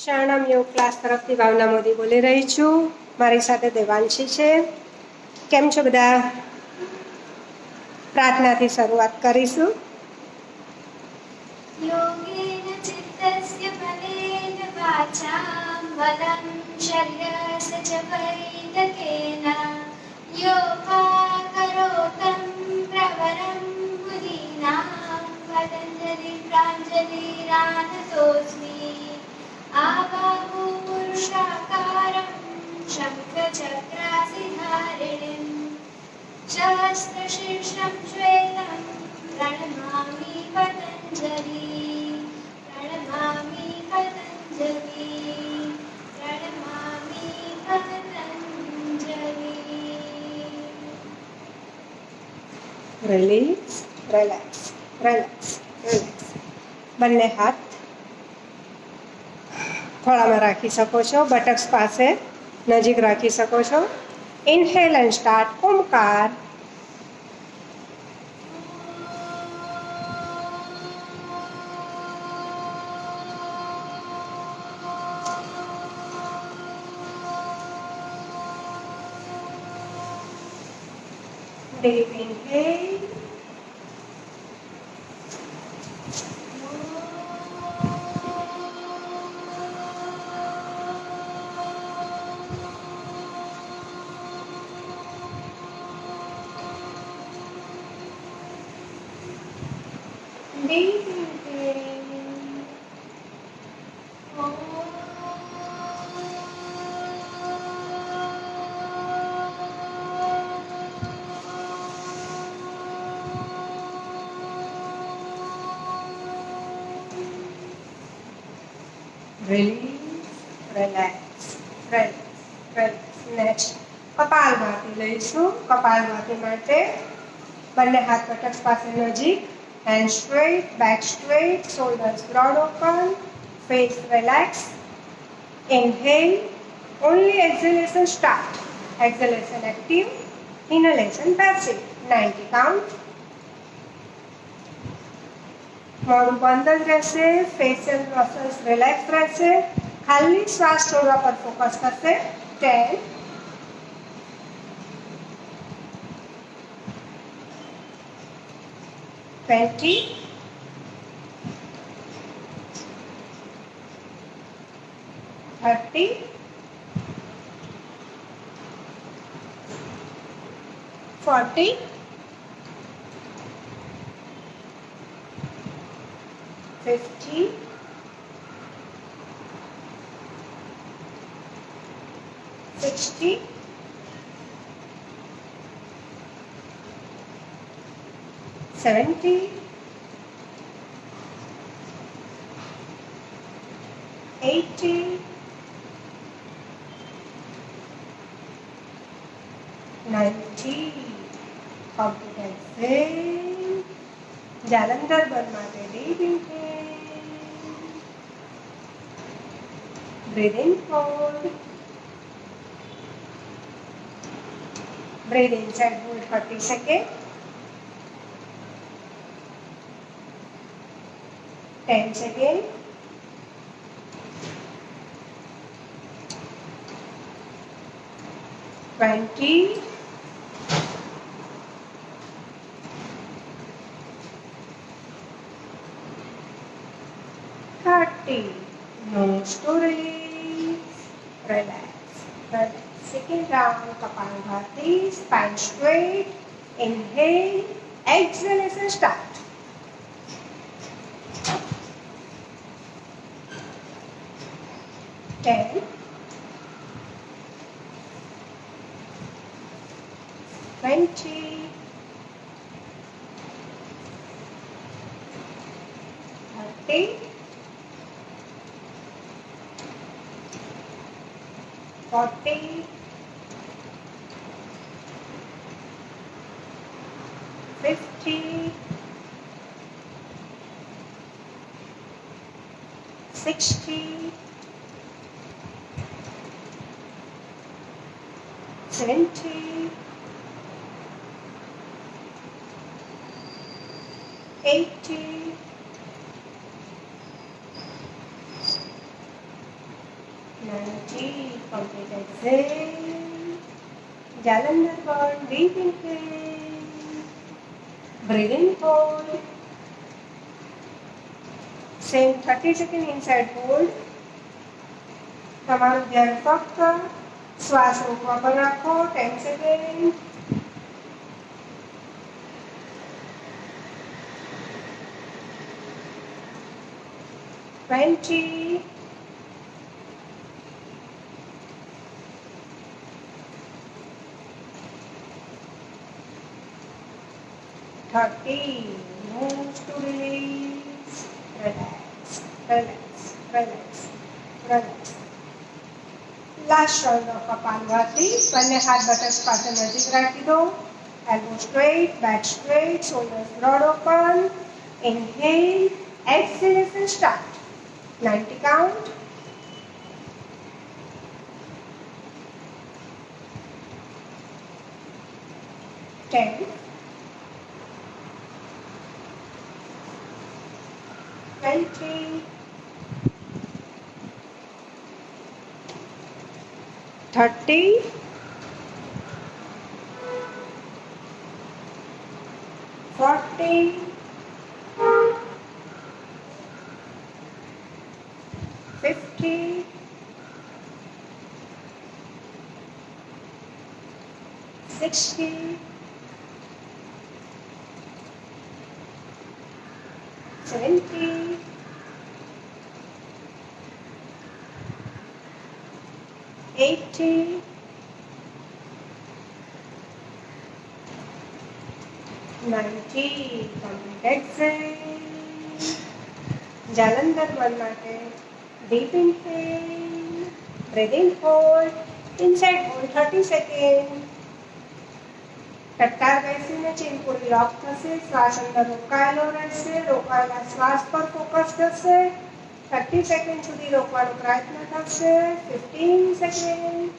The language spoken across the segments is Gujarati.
શરણમ યોગ ક્લાસ તરફથી ભાવના મોદી બોલી રહી છું. મારી સાથે દેવાંશી છે. કેમ છો બધા? પ્રાર્થનાથી શરૂઆત કરીશું. योगेन चित्तस्य बलेन वाचा बलं शरीरस्य च परितकेन योगाकरोतं प्रवरं मुनीनां पतञ्जलि प्राञ्जलिरानतोऽस्मि आबाहु पुरुषाकारं शङ्खचक्रासिधारिणीं सहस्रशीर्षं श्वेतं प्रणमामि पतञ्जलि प्रणमामि पतञ्जलि प्रणमामि Patanjali. Release, relax, relax, relax. બંને હાથ ખોળામાં રાખી શકો છો. બટક્સ પાસે નજીક રાખી શકો છો. Inhale and start. Omkar. Deep inhale. Deep inhale. Release, relax, relax, relax. Next, Kapalbhati લઈશું. કપાલભાતી માટે બંને હાથ બટક્સ પાસે નજીક. Hand straight, back straight, shoulders broad open, face relax. Inhale, only exhalation start. Exhalation active, inhalation passive. 90 count. મોઢું બંધ જ રહેશે. ફેશિયલ મસલ્સ રિલેક્સ રહેશે. ખાલી શ્વાસ છોડવા પર ફોકસ કરશે. 10, 20, 30, 40, 50, 60, 70, 80, 90. Comprehensive. જાલંધર બન માટે deep inhale. Breathe in, hold. Breathe inside, hold 30 seconds. 10 seconds. 20, 30. Nose to release. Relax. Relax. Second round, Kapalbhati. Spine straight. Inhale. Exhalation start. Ten, 20, 30, 40, 50, 60, 70, 80, 90. Complete exhale. Jalandhar burn. Deep inhale. Breathe in, hold. Same 30 second inside hold. તમારું ધ્યાન ફક્ત શ્વાસ રોકવા પર રાખો. 10 second. Twenty. 30. Move to release. Relax, relax, relax, relax. Last round of Kapalbhati. બંને હાથ બટસ પાસે નજીક રાખી દો. Elbow straight, back straight, shoulders broad open. Inhale, exhalation start. 90 count. 10. 20. 30. 40. 50. 60. 70. 80. 90. Complete exhale. Jalandhar burn માટે deep inhale. Breathe in, hold. Inside hold 30 seconds. ટટ્ટાર બેસીને ચીનપુડી લોક થશે. શ્વાસ અંદર રોકાયેલો રહેશે. રોકાયેલા શ્વાસ પર ફોકસ થશે. 30 સેકન્ડ સુધી રોકવાનો પ્રયત્ન થશે. 15 second.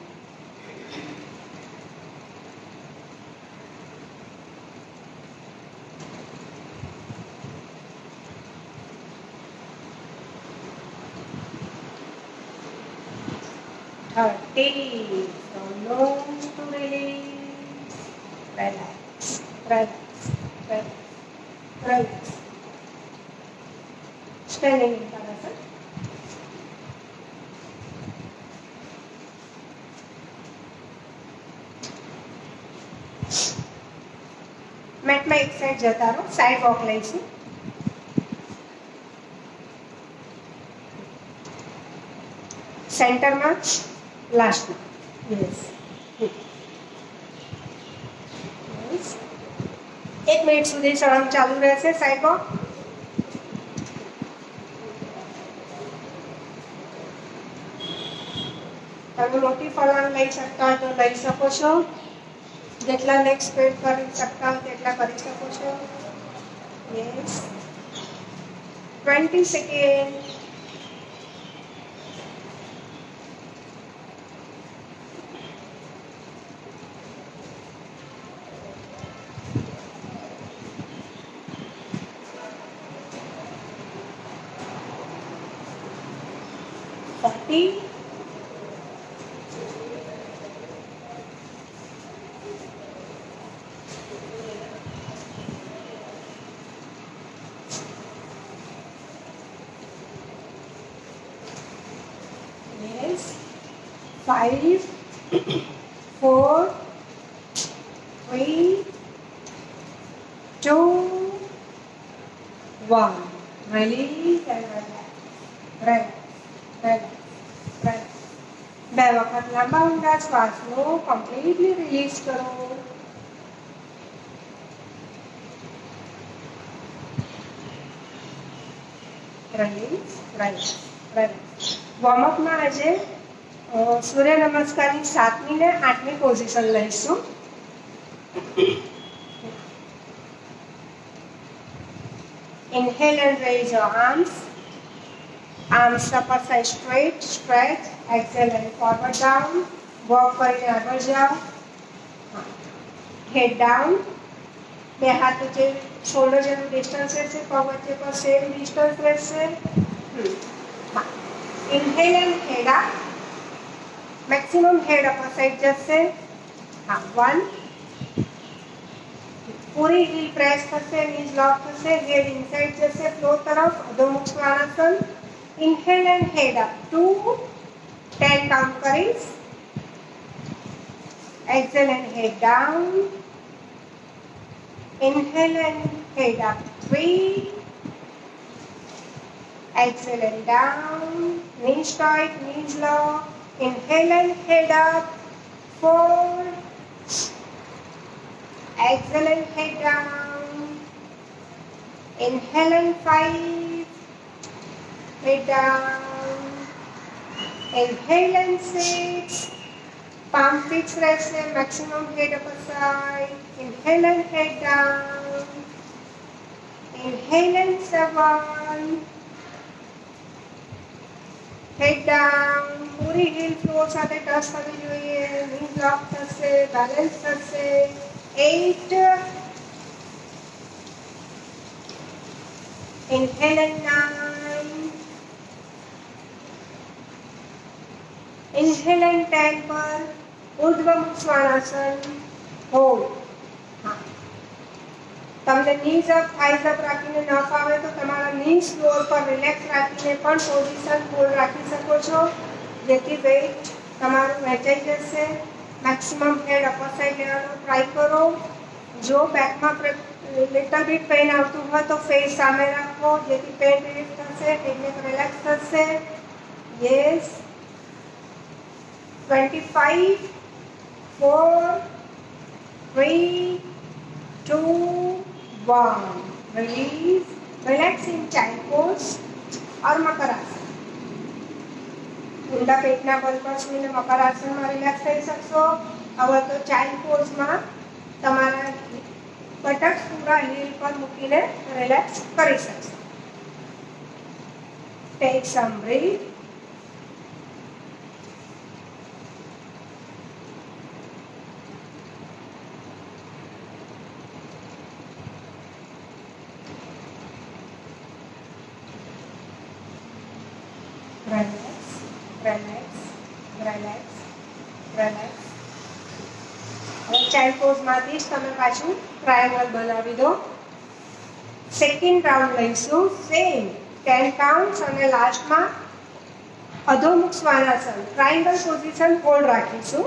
So nose to release. Relax, relax, relax, relax. Standing in Parasat. મેટમાં એક સાઈડ જતા રહો. સાઈડ વોક લઈશું. સેન્ટરમાં લાસ્ટમાં. યસ. 1 મિનિટ સુધી સળંગ ચાલુ રહેશે. Side walk. તમે મોટી ફળાંગ લઈ શકતા હોય તો લઈ શકો છો. જેટલા લેગ સ્પ્રેડ કરી શકતા હોય તેટલા કરી શકો છો. Yes. 20 second. Yes. 5, 4, 3, 2, 1. Release and relax. Relax. Relax. Relax. બે વખત લાંબા ઊંડા શ્વાસનો કમ્પ્લીટલી રિલીઝ કરો. Release, relax, relax. વોર્મઅપમાં આજે સૂર્ય નમસ્કારની 7મી ને 8મી પોઝિશન લઈશું. Inhale and raise your arms. Arms upper side straight, stretch. Exhale and forward down. Walk કરીને આગળ જાઓ. Head down. બે હાથ વચ્ચે શોલ્ડર જેનું ડિસ્ટન્સ રહેશે. પગ વચ્ચે પર સેમ ડિસ્ટન્સ રહેશે. Inhale and head up. Maximum head upper side જશે. હા 1. પૂરી હીલ પ્રેસ થશે, નીઝ લોક થશે, હેડ ઇનસાઇડ જશે ફ્લોર તરફ, Adhomukha Shvanasana. Inhale and head up 2 10 count કરીશ. Exhale and head down. Inhale and head up 3. Exhale and down. Knees tight, knees low. Inhale and head up 4. Exhale and head down. Inhale and 5. Head down. Inhale and 6. Palm fixed rest there, maximum head upper side. Inhale and head down. Inhale and 7. Head down. पूरी heel floor સાથે ટચ થવી જોઈએ. knees lock થશે, balance થશે. 8. Inhale and 9. Inhale and 10 पर ऊर्ध्वमुख श्वानासन. होल्ड. हाँ. તમને knees up, thighs up રાખીને ન ફાવે તો તમારા knees ફ્લોર પર રિલેક્સ રાખીને પણ પોઝિશન હોલ્ડ રાખી શકો છો, જેથી વેઇટ તમારું વહેંચાઈ જશે. મેક્સિમમ હેડ અપર સાઈડ લેવાનો ટ્રાય કરો. જો બેકમાં લિટલ બીટ પેઇન આવતું હોય તો ફેસ સામે રાખો, જેથી પેઇન રિલીફ થશે, ટેકનિક રિલેક્સ થશે. Yes. 25 4 3 2 1. Release. Relax in child pose और मकरासन. ઊંડા પેટના બલ પર સૂઈને મકરાસનમાં રિલેક્સ થઈ શકશો. હવે તો ચાઇલ્ડ પોઝમાં તમારા બટક પૂરા હીલ પર મૂકીને રિલેક્સ કરી શકશો. Take some breath. Relax, relax, relax, relax. હવે ચાઇલ્ડ પોઝમાંથી જ તમે પાછું ટ્રાયેંગલ બનાવી દો. સેકન્ડ રાઉન્ડ લઈશું. સેમ 10 કાઉન્ટ્સ અને લાસ્ટમાં અધોમુખ શ્વાનાસન ટ્રાયેંગલ પોઝિશન હોલ્ડ રાખીશું.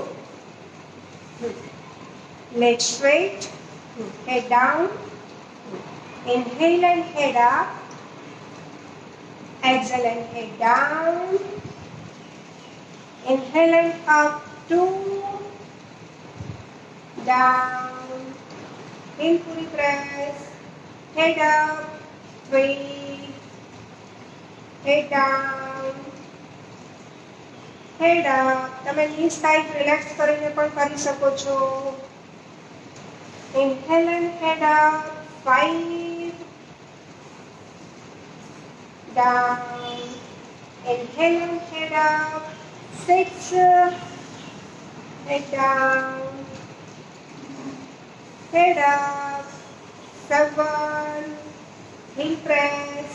Leg straight, head down. Inhale and head up. Exhale and head down. Inhale and up 2. Down. Heel puri press. Head up 3. Head down. Head up. તમે knees tight relax કરીને પણ કરી શકો છો. Inhale and head up 5. Down. Inhale and head up 6. Head down. Head up 7. Heel press.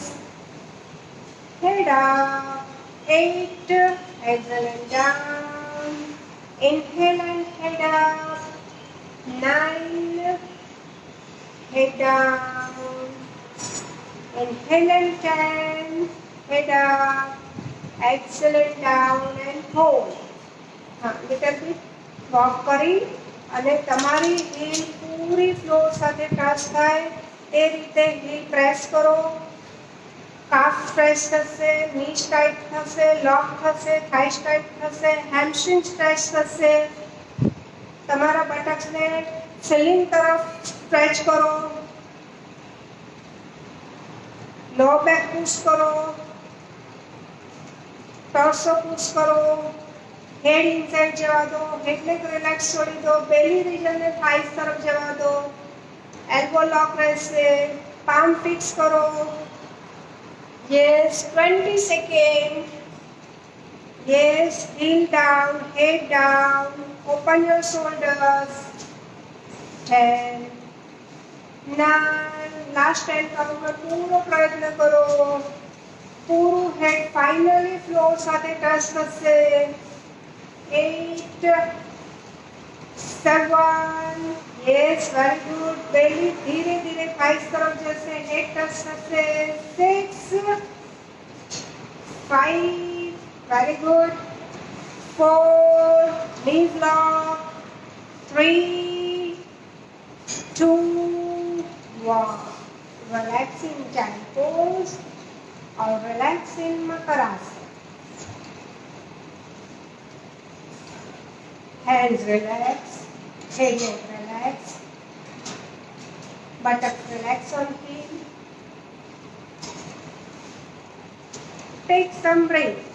Head up 8. Exhale and down. Inhale and head up 9. Head down. Inhale and 10. Head up. Exhale and down and hold. हाँ, little bit walk કરી અને તમારી heel પૂરી ફ્લોર સાથે ટચ થાય તે રીતે heel પ્રેસ કરો. કાફ સ્ટ્રેચ થશે, નીઝ ટાઈટ થશે, લોક થશે, થાઇસ ટાઈટ થશે, હેમસ્ટ્રિંગ સ્ટ્રેચ થશે. તમારા બટક્સને સીલિંગ તરફ સ્ટ્રેચ કરો. લો બેક પુશ કરો. ટોર્સો પુશ કરો. હેડ ઇનસાઇડ જવા દો. હેડને રિલેક્સ છોડી દો. બેલી રિજનને થાઇસ તરફ જવા દો. એલ્બો લોક રહેશે. પામ ફિક્સ કરો. Yes. 20 second. Yes. heel down, head down. Open your shoulders. 10 9. Last 10 કાઉન્ટમાં પૂરો પ્રયત્ન કરો. પૂરું હેડ ફાઇનલી ફ્લોર સાથે ટચ થશે. 8, 7, yes, very good. Belly धीरे धीरे thighs तरफ जैसे neck touch करते 6, 5, very good. 4, knees lock. 3, 2, 1. Relax in giant pose or relax in Makarasana. Hands relax, head relax, buttocks relax on heel. Take some breath.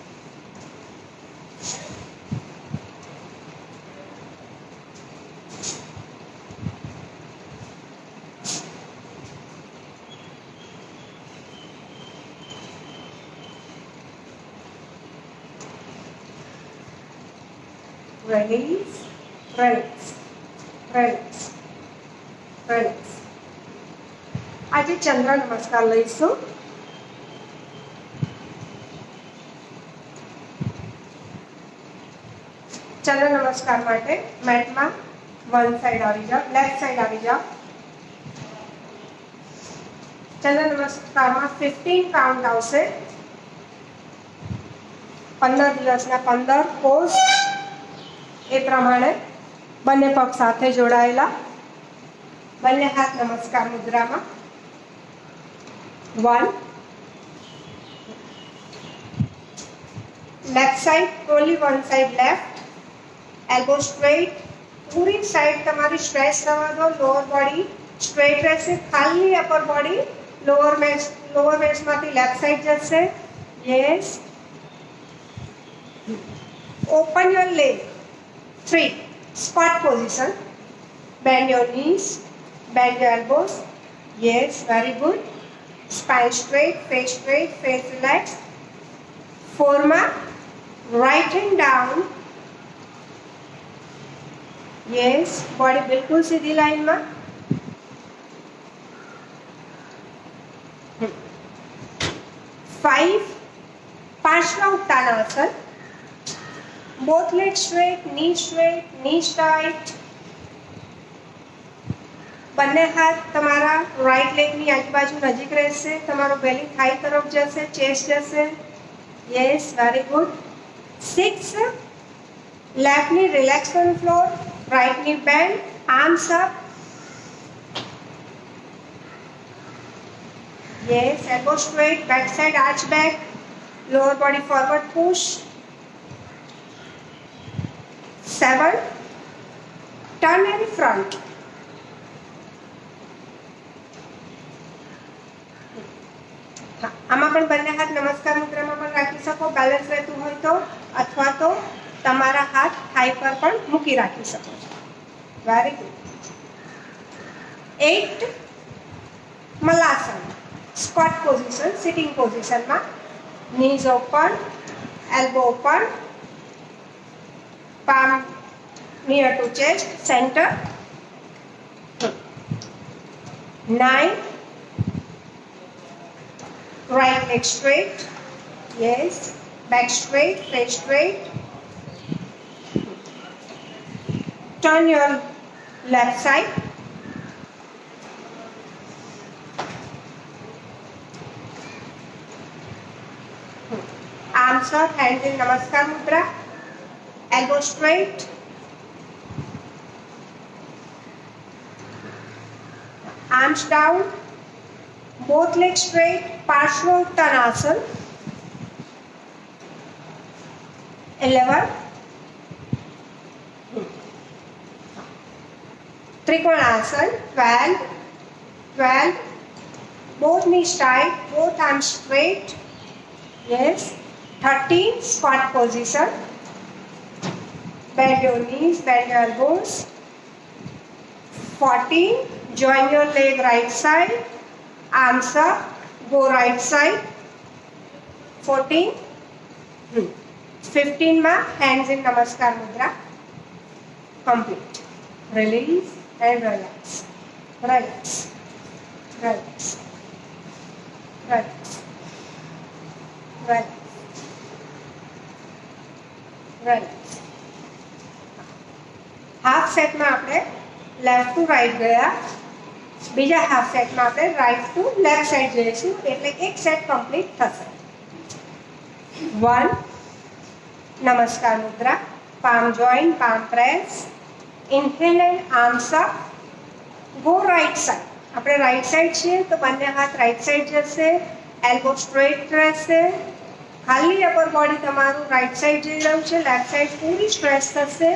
Release, relax, relax, relax. આજે ચંદ્ર નમસ્કાર લઈશું. ચંદ્ર નમસ્કાર માટે મેટમાં વન સાઈડ આવી જાઓ, લેફ્ટ સાઈડ આવી જાઓ. ચંદ્ર નમસ્કારમાં 15 કાઉન્ટ આવશે. 15 દિવસના 15 પોઝ એ પ્રમાણે બંને પગ સાથે જોડાયેલા, બંને હાથ નમસ્કાર મુદ્રામાં. 1, left side, only one side left, elbow straight, પૂરી સાઈડ તમારી સ્ટ્રેચ થવા દો, લોઅર બોડી સ્ટ્રેટ રહેશે, ખાલી અપર બોડી લોઅર વેસ્ટમાંથી લેફ્ટ સાઈડ જશે. Yes, open your leg. 3, squat position. Bend your knees, bend your elbows. Yes, very good. Spine straight, face relaxed. 4 ma, right hand down. Yes, body बिल्कुल सीधी लाइन में. 5, पार्श्व Uttanasana. Both legs straight, knees tight. બંને હાથ તમારા રાઈટ લેગની આજુબાજુ નજીક રહેશે, તમારો બેલી થાઈ તરફ જશે, ચેસ્ટ જશે. Yes, very good. 6, લેફ્ટ ની રિલેક્સ ઓન ફ્લોર, રાઈટ ની band, arms up. Yes, elbow straight, back side arch back, lower body forward push. 7, turn in front. આમાં પણ બંને હાથ નમસ્કાર મુદ્રામાં પણ રાખી શકો, બેલેન્સ રહેતું હોય તો, અથવા તો તમારા હાથ થાઈ પર પણ મૂકી રાખી શકો છો. Very good. 8, Malasana, squat position, sitting પોઝિશનમાં. knees open, elbow open, palm near to chest, center. 9, right leg straight. Yes, back straight, face straight. Turn your left side. Arms up, hands in Namaskar Mudra. Elbow straight. Arms down. Both legs straight. Parshva Uttanasana. 11. Trikonasana. 12. Both knees tight. Both arms straight. Yes. 13. Squat position. Bend your knees, bend your elbows. 14. Join your leg right side. Arms up. Go right side. 14. 15 ma, hands in Namaskar Mudra. Complete. Release and relax. Relax. Relax. Relax. Relax. Relax. Half સેટમાં આપણે લેફ્ટ ટુ રાઈટ ગયા, બીજા હાફ સેટમાં આપણે રાઈટ ટુ લેફ્ટ સાઈડ જઈશું, એટલે એક સેટ કમ્પ્લીટ થશે. 1 નમસ્કાર મુદ્રા, palm join, palm press, inhale and arms up, go right side. આપણે રાઈટ સાઈડ છીએ તો બંને હાથ રાઈટ સાઈડ જશે, એલ્બો સ્ટ્રેટ રહેશે, ખાલી અપર બોડી તમારું રાઈટ સાઈડ જઈ રહ્યું છે, લેફ્ટ સાઈડ પૂરી સ્ટ્રેચ થશે.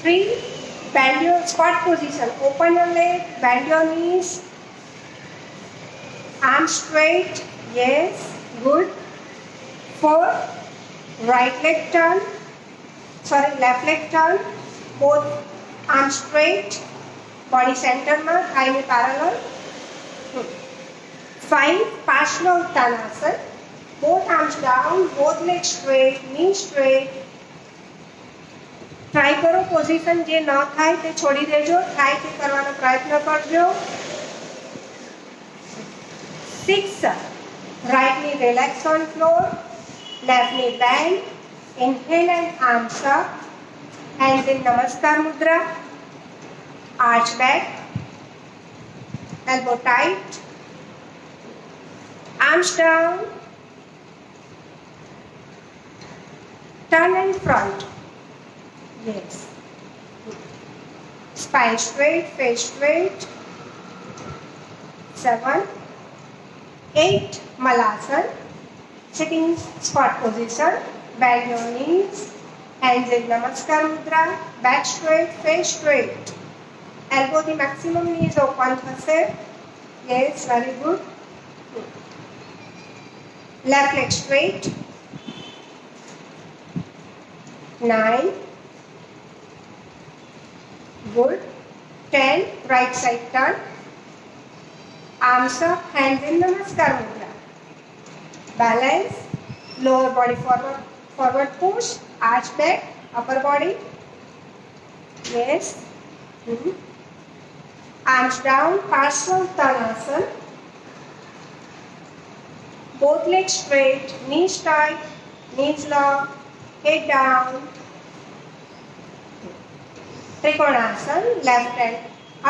3 bend your squat position, open your leg, bend your knees, arms straight, yes, good. 4 right leg turn, left leg turn, both arms straight, body center માં, thigh ને parallel. 5 Parsvanottanasana, both arms down, both legs straight, knee straight. Try કરો પોઝિશન જે ન થાય તે છોડી દેજો, થાય તે કરવાનો પ્રયત્ન કરજો. 6 right knee relax on floor, left knee bend, inhale and arms up, hands in namaskar mudra, arch back, elbow tight, arms down, turn in front. Yes. Spine straight, face straight. 7 8 Malasana, sitting squat position, bend your knees, hands in namaskar mudra, back straight, face straight, elbow the maximum knees open thase. Yes, very good. Left leg straight. 9 good. 10 right side turn, arms up, hands in namaskar mudra, balance, lower body forward push, arch back, upper body, yes. Arms down, Parsvanottanasana, both legs straight, knees tight, knees long, head down. Trikonasana, left hand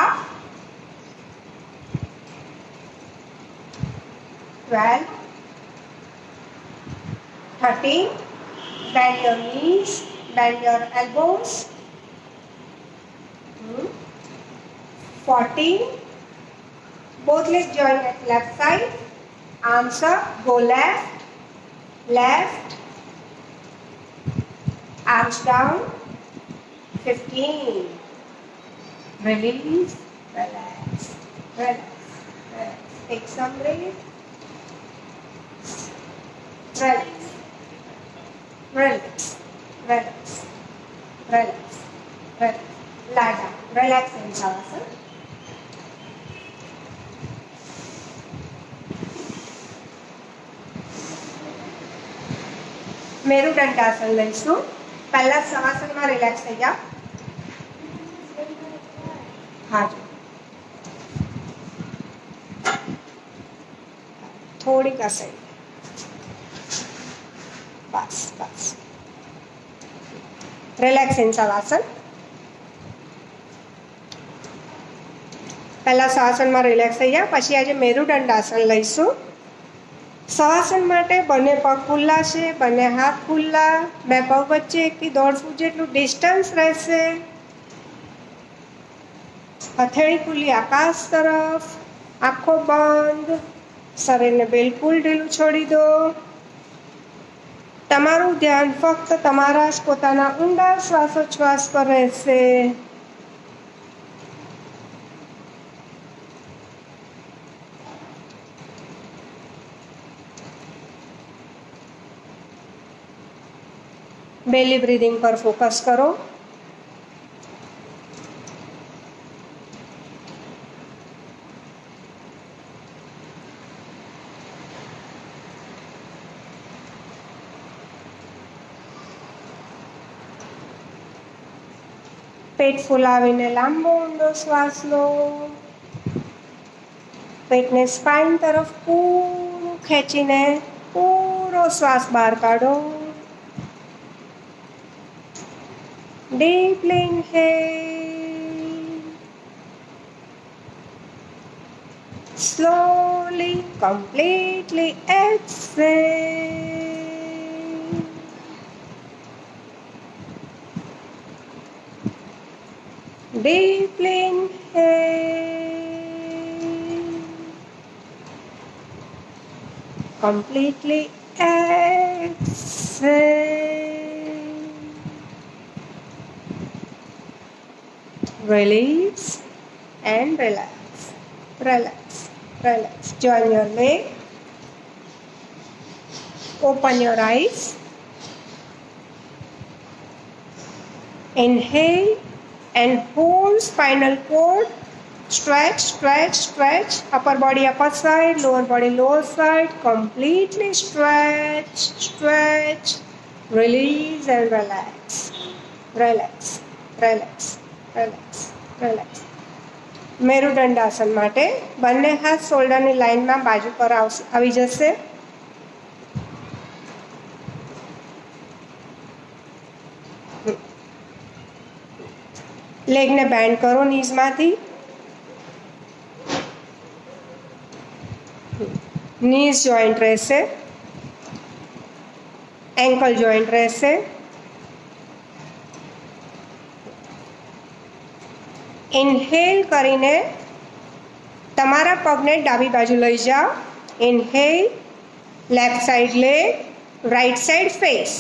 up. 12 13 bend your knees, bend your elbows. 14 both legs join at left side, arms up, go left, left, arms down. 15 release, relax, relax, relax, take some breath, relax, relax, relax, relax, relax, lie down, relax in Shavasana. મેરુદંડાસન લઈશું. પહેલા શવાસનમાં રિલેક્સ થઈ જાઓ. हाँ जी, थोड़ी का सही, बस बस. Relax in shavasana. પહેલા શવાસનમાં રિલેક્સ થઈ જાઓ, પછી આજે મેરુદંડાસન લઈશું. શવાસન માટે બંને પગ ખુલ્લા છે, બંને હાથ ખુલ્લા, બે પગ વચ્ચે 1 થી 1.5 ફૂટ જેટલું ડિસ્ટન્સ રહેશે. હથેળી ખુલ્લી આકાશ તરફ, આંખો બંધ, શરીરને બિલકુલ ઢીલું છોડી દો. તમારું ધ્યાન ફક્ત તમારા જ પોતાના ઊંડા શ્વાસોચ્છ્વાસ પર રહેશે. બેલી બ્રીધિંગ પર ફોકસ કરો. પેટ ફૂલાવીને લાંબો ઊંડો શ્વાસ લો. પેટને સ્પાઇન તરફ પૂરું ખેંચીને પૂરો શ્વાસ બહાર કાઢો. deeply inhale, slowly, completely exhale. Deeply inhale, completely exhale. Release and relax. Relax, relax. Join your leg. Open your eyes. Inhale and hold spinal cord. Stretch, stretch, stretch. Upper body upper side, lower body lower side. Completely stretch, stretch. Release and relax. Relax, relax, relax, relax. મેરુદંડ આસન માટે બંને હાથ શોલ્ડરની લાઇનમાં બાજુ પર આવી જશે. લેગને બેન્ડ કરો નીઝમાંથી. નીઝ જોઈન્ટ રહેશે, એન્કલ જોઈન્ટ રહેશે. ઇન્હેલ કરીને તમારા પગને ડાબી બાજુ લઈ જાઓ. Inhale, left side leg, right side face.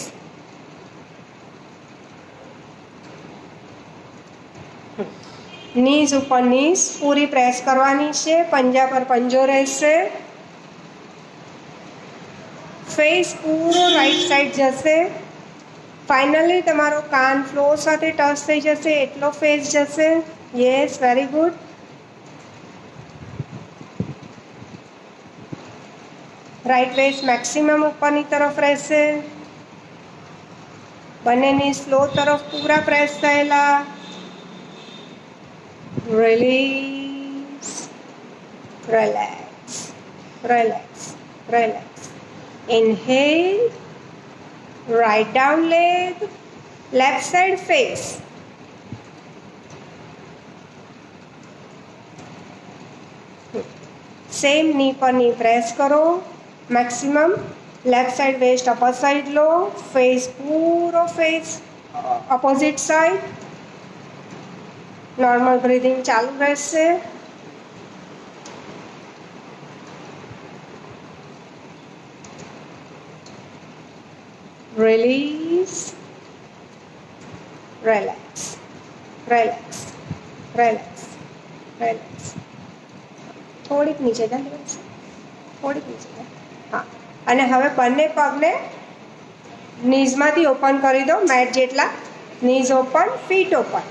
Knees ઉપર નીઝ પૂરી પ્રેસ કરવાની છે. પંજા પર પંજો રહેશે. ફેસ પૂરો રાઈટ સાઈડ જશે. ફાઇનલી તમારો કાન ફ્લોર સાથે ટચ થઈ જશે એટલો ફેસ જશે. Yes, very good. Right waist maximum ઉપરની તરફ રહેશે. બંનેની સ્લો તરફ પૂરા પ્રેસ થયેલા. Release, relax, relax, relax. Inhale, right down leg, left side face. Same knee પર ની પ્રેસ કરો maximum. Left side waist upper side લો. ફેસ પૂરો face opposite side. Normal breathing ચાલુ રહેશે. Release, relax, relax, relax, relax. થોડીક નીચે જાય, થોડીક નીચે જાય. હા, અને હવે બંને પગને નીઝમાંથી ઓપન કરી દો મેટ જેટલા. Knees open, feet open.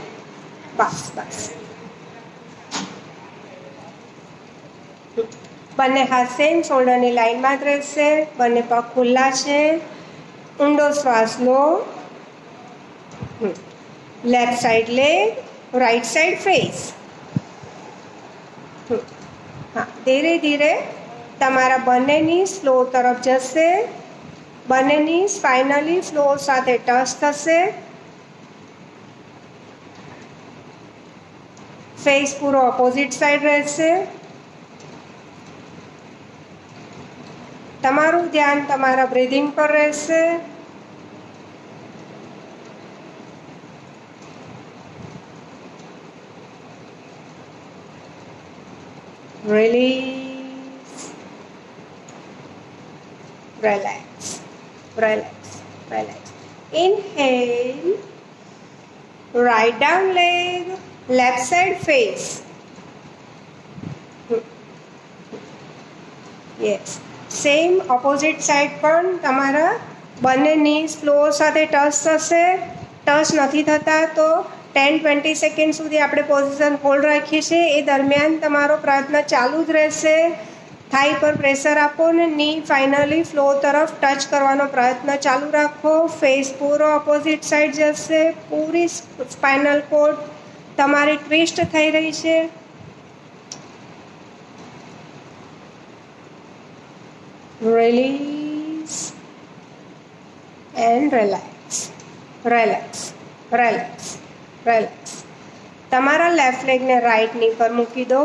બસ બસ. બંને હાથ સેમ શોલ્ડરની લાઇનમાં જ રહેશે. બંને પગ ખુલ્લા છે. ઊંડો શ્વાસ લો. Left side leg, right side face. હા, ધીરે ધીરે તમારા બંનેની સ્લો તરફ જશે. બંનેની ફાઇનલી ફ્લોર સાથે ટચ થશે. ફેસ પૂરો ઓપોઝિટ સાઈડ રહેશે. તમારું ધ્યાન તમારા બ્રીધિંગ પર રહેશે. Release, relax, relax, relax. Inhale, right down leg, left side face. Yes. Same opposite side પણ તમારા બંને નીઝ ફ્લોર સાથે ટચ થશે. ટચ નથી થતા તો 10-20 સેકન્ડ સુધી આપણે પોઝિશન હોલ્ડ રાખીએ છીએ. એ દરમિયાન તમારો પ્રયત્ન ચાલુ જ રહેશે. થાઈ પર પ્રેશર આપો ને ની ફાઇનલી ફ્લોર તરફ ટચ કરવાનો પ્રયત્ન ચાલુ રાખો. ફેસ પૂરો ઓપોઝિટ સાઈડ જશે. પૂરી સ્પાઇનલ કોર્ડ તમારી ટ્વિસ્ટ થઈ રહી છે. Release and relax, relax, relax relax. તમારા લેફ્ટ લેગને રાઈટ ની પર મૂકી દો.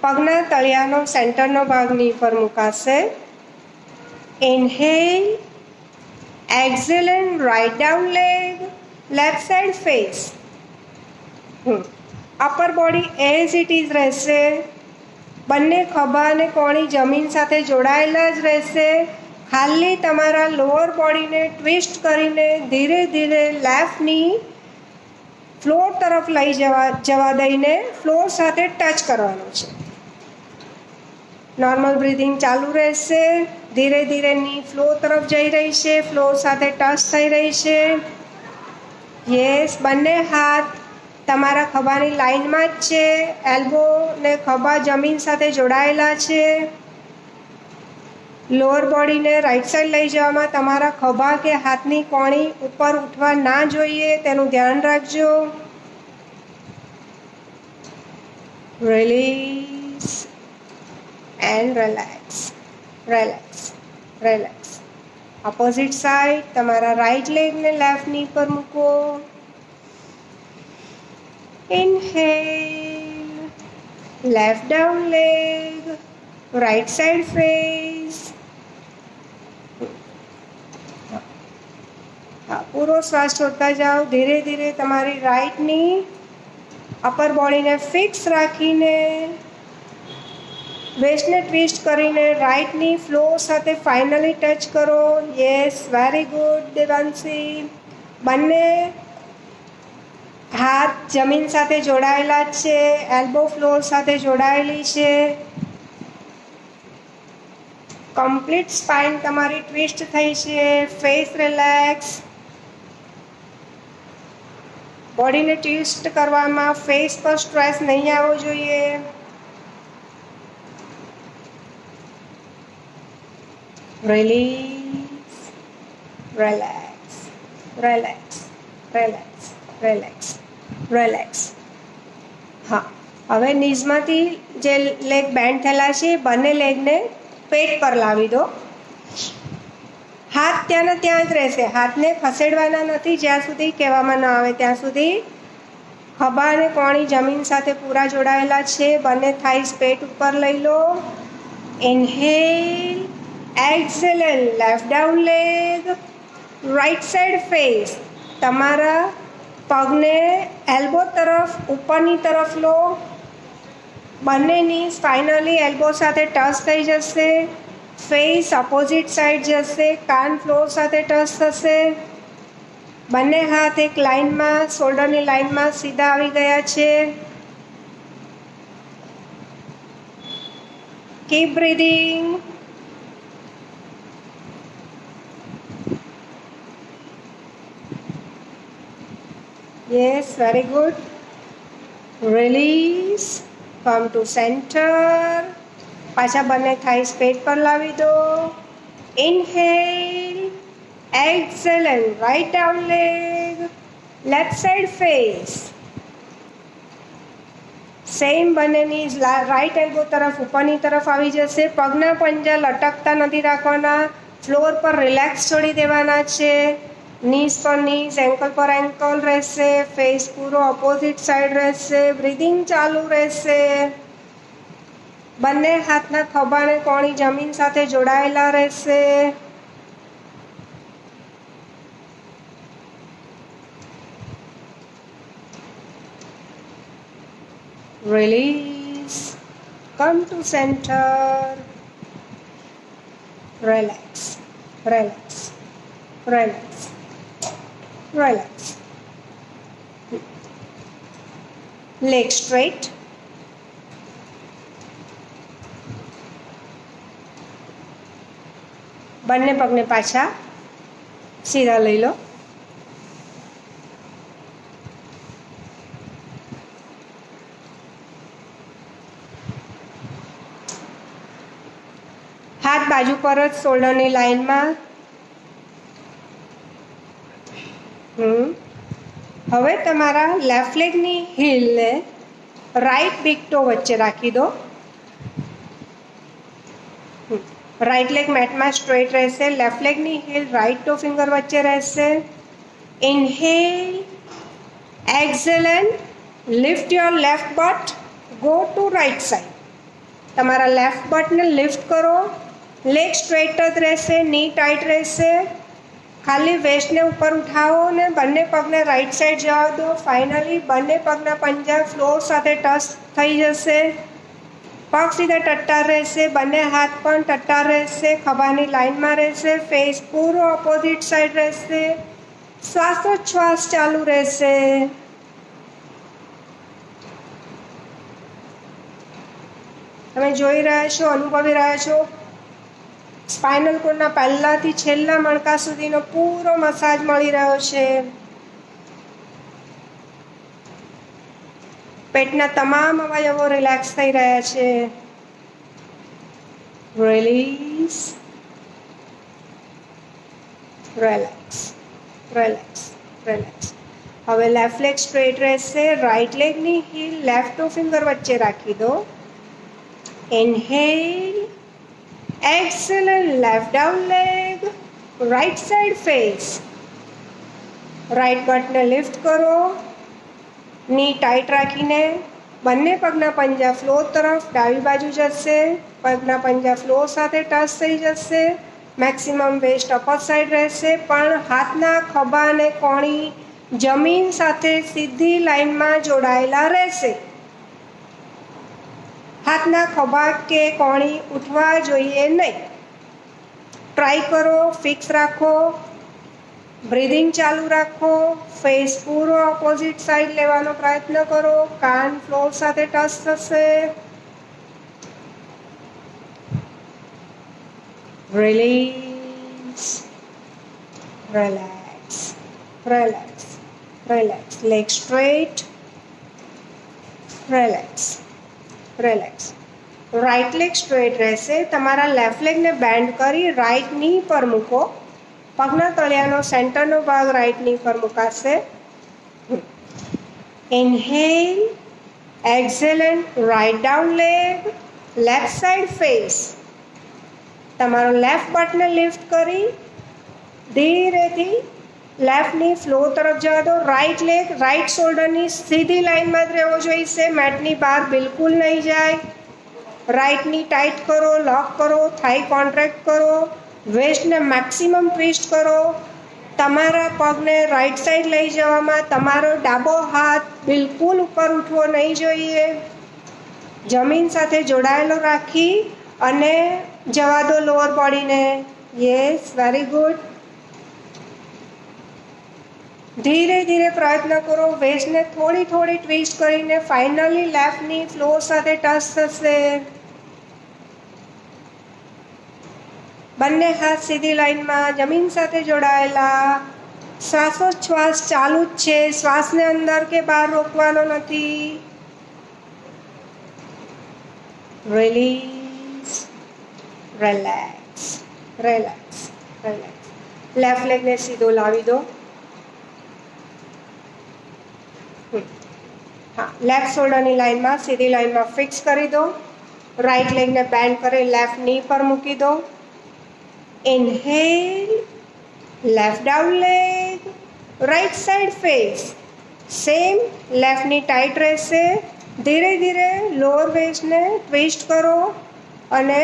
પગના તળિયાનો સેન્ટરનો ભાગ ની પર મુકાશે. Inhale, exhale and right down leg, left side face. Upper body as it is રહેશે. બંને ખભા અને કોણી જમીન સાથે જોડાયેલા જ રહેશે. ખાલી તમારા લોઅર બોડીને ટ્વિસ્ટ કરીને ધીરે ધીરે લેફ્ટ ની ફ્લોર તરફ લઈ જવા દઈને ફ્લોર સાથે ટચ કરવાનું છે. નોર્મલ બ્રીધિંગ ચાલુ રહેશે. ધીરે ધીરે ની ફ્લોર તરફ જઈ રહી છે, ફ્લોર સાથે ટચ થઈ રહી છે. યસ, બંને હાથ તમારા ખભાની લાઈનમાં જ છે. એલ્બો ને ખભા જમીન સાથે જોડાયેલા છે. લોઅર બોડીને રાઈટ સાઈડ લઈ જવામાં તમારા ખભા કે હાથની કોણી ઉપર ઉઠવા ના જોઈએ, તેનું ધ્યાન રાખજો. Release and relax relax relax. Opposite side તમારા રાઈટ લેગને લેફ્ટ ની પર મૂકો. Inhale, left down leg, right side face. પૂરો શ્વાસ છોડતા જાઓ. ધીરે ધીરે તમારી રાઈટની અપર બોડીને ફિક્સ રાખીને વેસ્ટને ટ્વિસ્ટ કરીને રાઈટની ફ્લોર સાથે ફાઇનલી ટચ કરો. Yes, very good Devanshi. બંને હાથ જમીન સાથે જોડાયેલા જ છે. એલ્બો ફ્લોર સાથે જોડાયેલી છે. કમ્પ્લીટ સ્પાઇન તમારી ટ્વિસ્ટ થઈ છે. Face relax. બોડીને ટ્વિસ્ટ કરવામાં ફેસ પર સ્ટ્રેસ નહીં આવવો જોઈએ. Release, relax relax relax relax relax. હા, હવે નીઝમાંથી જે લેગ બેન્ડ થયેલા છે બંને લેગને પેટ પર લાવી દો. હાથ ત્યાંના ત્યાં જ રહેશે. હાથને ખસેડવાના નથી જ્યાં સુધી કહેવામાં ન આવે ત્યાં સુધી. ખભા અને કોણી જમીન સાથે પૂરા જોડાયેલા છે. બંને થાઈસ પેટ ઉપર લઈ લો. Inhale, exhale, left down leg, right side face. તમારા પગને એલ્બો તરફ ઉપરની તરફ લો. બંને નીઝ ફાઇનલી એલ્બો સાથે ટચ થઈ જશે. ફેસ ઓપોઝિટ સાઈડ જશે. કાન ફ્લોર સાથે ટચ થશે. બંને હાથ એક લાઇનમાં, શોલ્ડરની લાઇનમાં સીધા આવી ગયા છે. Keep breathing. Yes, very good. Release, come to centre. પાછા બંને થાઈસ પેટ પર લાવી દો. Inhale, exhale and right down leg, left side face. Same બંનેની રાઈટ એલ્બો તરફ ઉપરની તરફ આવી જશે. પગના પંજા લટકતા નથી રાખવાના. ફ્લોર પર રિલેક્સ છોડી દેવાના છે. નીઝ પર નીઝ, એન્કલ પર એન્કલ રહેશે. ફેસ પૂરો ઓપોઝિટ સાઈડ રહેશે. બ્રીધિંગ ચાલુ રહેશે. બંને હાથના ખભા અને કોણી જમીન સાથે જોડાયેલા રહેશે. Release, come to center. Relax, relax, relax, relax. Leg straight. બંને પગને પાછા સીધા લઈ લો. હાથ બાજુ પર જ શોલ્ડરની લાઈનમાં. હવે તમારા લેફ્ટ લેગની હીલને રાઈટ બિગ ટો વચ્ચે રાખી દો. રાઈટ લેગ મેટમાં સ્ટ્રેટ રહેશે. લેફ્ટ લેગની હીલ રાઈટ ટો ફિંગર વચ્ચે રહેશે. Inhale, exhale and lift your left butt, go to right side. તમારા લેફ્ટ બટને લિફ્ટ કરો. લેગ સ્ટ્રેટ જ રહેશે, ની ટાઈટ રહેશે. ખાલી વેસ્ટને ઉપર ઉઠાવો ને બંને પગને રાઈટ સાઈડ જવા દો. ફાઇનલી બંને પગના પંજા ફ્લોર સાથે ટચ થઈ જશે. પગ સીધા ટટ્ટાર રહેશે, બંને હાથ પણ ટટ્ટાર રહેશે, ખભાની લાઇનમાં રહેશે. ફેસ પૂરો ઓપોઝિટ સાઈડ રહેશે. શ્વાસોચ્છ્વાસ ચાલુ રહેશે. તમે જોઈ રહ્યા છો, અનુભવી રહ્યા છો, સ્પાઇનલ કોર્ડના પહેલાથી છેલ્લા મણકા સુધીનો પૂરો મસાજ મળી રહ્યો છે. પેટના તમામ અવયવો રિલેક્સ થઈ રહ્યા છે. Release, relax, relax, relax. હવે લેફ્ટ લેગ સ્ટ્રેટ રહેશે. રાઈટ લેગની હીલ લેફ્ટ ટો ફિંગર વચ્ચે રાખી દો. Inhale, exhale and left down leg, right side face. Right બટને લિફ્ટ કરો. ની ટાઈટ રાખીને બંને પગના પંજા ફ્લોર તરફ ડાબી બાજુ જશે. પગના પંજા ફ્લોર સાથે ટચ થઈ જશે. મેક્સિમમ વેસ્ટ અપર સાઈડ રહેશે, પણ હાથના ખભા અને કોણી જમીન સાથે સીધી લાઈનમાં જોડાયેલા રહેશે. હાથના ખભા કે કોણી ઉઠવા જોઈએ નહીં. ટ્રાય કરો, ફિક્સ રાખો, બ્રીધિંગ ચાલુ રાખો. ફેસ પૂરો ઓપોઝિટ સાઈડ લેવાનો પ્રયત્ન કરો. કાન ફ્લોર સાથે ટચ થશે. Release, relax, relax, relax. Leg straight, relax, relax. Right leg straight રહેશે. તમારા લેફ્ટ લેગને બેન્ડ કરી રાઈટ ની પર મૂકો. પગના તળિયાનો સેન્ટરનો ભાગ રાઈટ ની પર મુકાશે. Inhale, exhale and right down leg, left side face. તમારો લેફ્ટ બટને લિફ્ટ કરી ધીરેથી લેફ્ટની ફ્લોર તરફ જવા દો. રાઈટ લેગ રાઈટ શોલ્ડરની સીધી લાઈનમાં જ રહેવો જોઈશે. મેટની બહાર બિલકુલ નહીં જાય. રાઈટની ટાઈટ કરો, લોક કરો, થાઈ કોન્ટ્રેક્ટ કરો. વેસ્ટને મેક્સિમમ ટ્વિસ્ટ કરો. તમારા પગને રાઈટ સાઈડ લઈ જવામાં તમારો ડાબો હાથ બિલકુલ ઉપર ઉઠવો નહીં જોઈએ. જમીન સાથે જોડાયેલો રાખી અને જવા દો લોઅર બોડીને. Yes, very good. ધીરે ધીરે પ્રયત્ન કરો. વેસ્ટને થોડી થોડી ટ્વિસ્ટ કરીને ફાઇનલી લેફ્ટની ફ્લોર સાથે ટચ થશે. બંને હાથ સીધી લાઈનમાં જમીન સાથે જોડાયેલા. શ્વાસોચ્છ્વાસ ચાલુ જ છે. શ્વાસને અંદર કે બહાર રોકવાનો નથી. Release, relax, relax, relax. Left લેગને સીધો લાવી દો. હા, લેફ્ટ શોલ્ડરની લાઈનમાં સીધી લાઈનમાં ફિક્સ કરી દો. રાઈટ લેગને બેન્ડ કરી લેફ્ટ ની પર મૂકી દો. Inhale, left down leg, right side face. Same લેફ્ટની ટાઈટ રહેશે. ધીરે ધીરે લોઅર વેસ્ટને ટ્વિસ્ટ કરો અને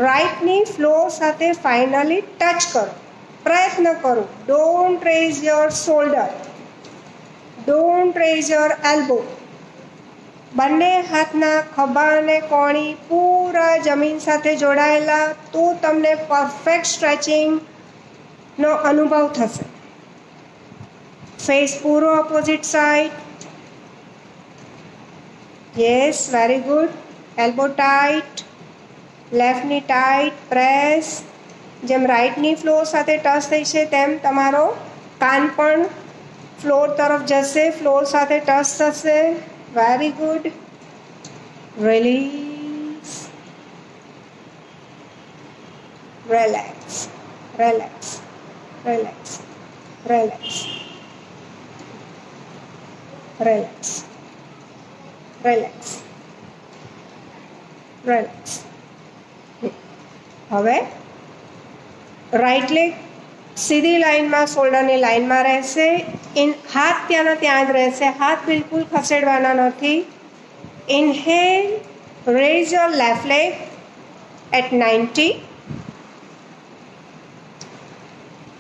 રાઈટની ફ્લોર સાથે ફાઇનલી ટચ કરો. પ્રયત્ન કરો. Don't raise your shoulder, don't raise your elbow. બંને હાથના ખભા અને કોણી પૂરા જમીન સાથે જોડાયેલા, તો તમને પરફેક્ટ સ્ટ્રેચિંગનો અનુભવ થશે. ફેસ પૂરો opposite side. Yes, very good. Elbow tight, લેફ્ટની ટાઈટ, પ્રેસ. જેમ રાઈટની ફ્લોર સાથે ટચ થઈ છે તેમ તમારો કાન પણ ફ્લોર તરફ જશે, ફ્લોર સાથે ટચ થશે. Very good. Release, relax, relax, relax, relax, relax, relax, relax. હવે રાઈટ લેગ સીધી લાઈનમાં શોલ્ડરની લાઈનમાં રહેશે. હાથ ત્યાંના ત્યાં જ રહેશે, હાથ બિલકુલ ખસેડવાના નથી. Inhale, raise your left leg at 90.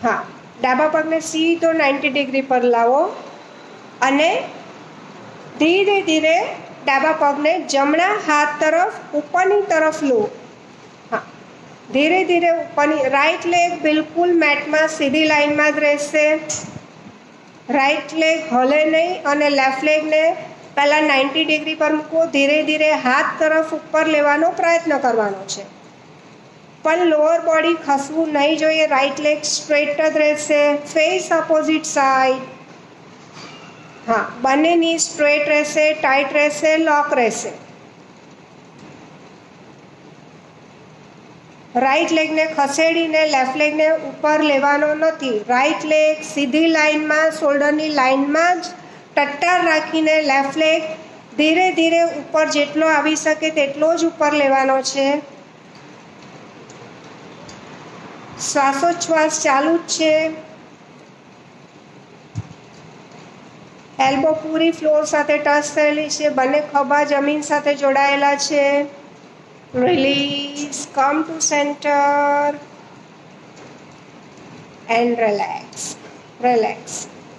હા, ડાબા પગને સીધો 90 ડિગ્રી પર લાવો અને ધીરે ધીરે ડાબા પગને જમણા હાથ તરફ ઉપરની તરફ લો. હા, ધીરે ધીરે ઉપરની. રાઈટ લેગ બિલકુલ મેટમાં સીધી લાઈનમાં જ રહેશે. રાઈટ લેગ હલે નહીં અને લેફ્ટ લેગને પહેલાં 90 ડિગ્રી પર મૂકો. ધીરે ધીરે હાથ તરફ ઉપર લેવાનો પ્રયત્ન કરવાનો છે, પણ લોઅર બોડી ખસવું નહીં જોઈએ. રાઈટ લેગ સ્ટ્રેટ જ રહેશે. Face opposite side. હા, બંને ની સ્ટ્રેટ રહેશે, ટાઈટ રહેશે, લોક રહેશે. રાઈટ લેગને ખસેડીને લેફ્ટ લેગને ઉપર લેવાનો નથી. રાઈટ લેગ સીધી લાઈનમાં શોલ્ડરની લાઈનમાં જ ટટ્ટાર રાખીને લેફ્ટ લેગ ધીરે ધીરે ઉપર જેટલો આવી શકે તેટલો જ ઉપર લેવાનો છે. શ્વાસોચ્છ્વાસ ચાલુ જ છે. એલ્બો પૂરી ફ્લોર સાથે ટચ થયેલી છે. બંને ખભા જમીન સાથે જોડાયેલા છે. Release, come to centre and relax, relax,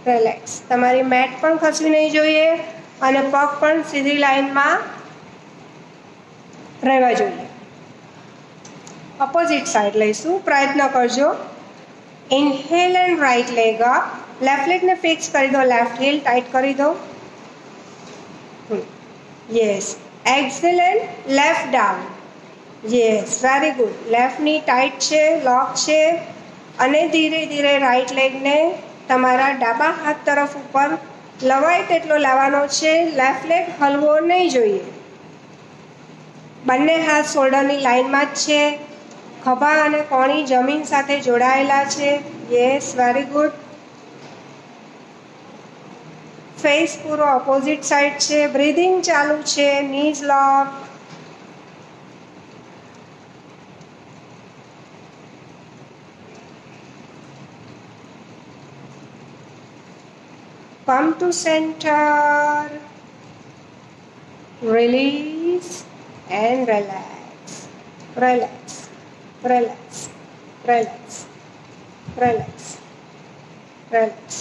relax. તમારી મેટ પણ ખસવી નહીં જોઈએ અને પગ પણ સીધી લાઈનમાં રહેવા જોઈએ. અપોઝિટ સાઈડ લઈશું. પ્રયત્ન કરજો. Inhale and right leg up. Left લેગને ફિક્સ કરી દો. લેફ્ટ હીલ ટાઈટ કરી દો. Yes. Exhale and left down. Yes, very good. Left knee tight છે, લોક છે અને ધીરે ધીરે રાઈટ લેગને તમારા ડાબા હાથ તરફ ઉપર લવાય તેટલો લાવવાનો છે. લેફ્ટ લેગ હલવો નહીં જોઈએ. બંને હાથ શોલ્ડરની લાઈનમાં જ છે. ખભા અને કોણી જમીન સાથે જોડાયેલા છે. Yes, very good. ફેસ પૂરો ઓપોઝિટ સાઈડ છે. બ્રીધિંગ ચાલુ છે. Knees lock. Come to center. Release and relax. Relax. Relax. Relax. Relax. Relax.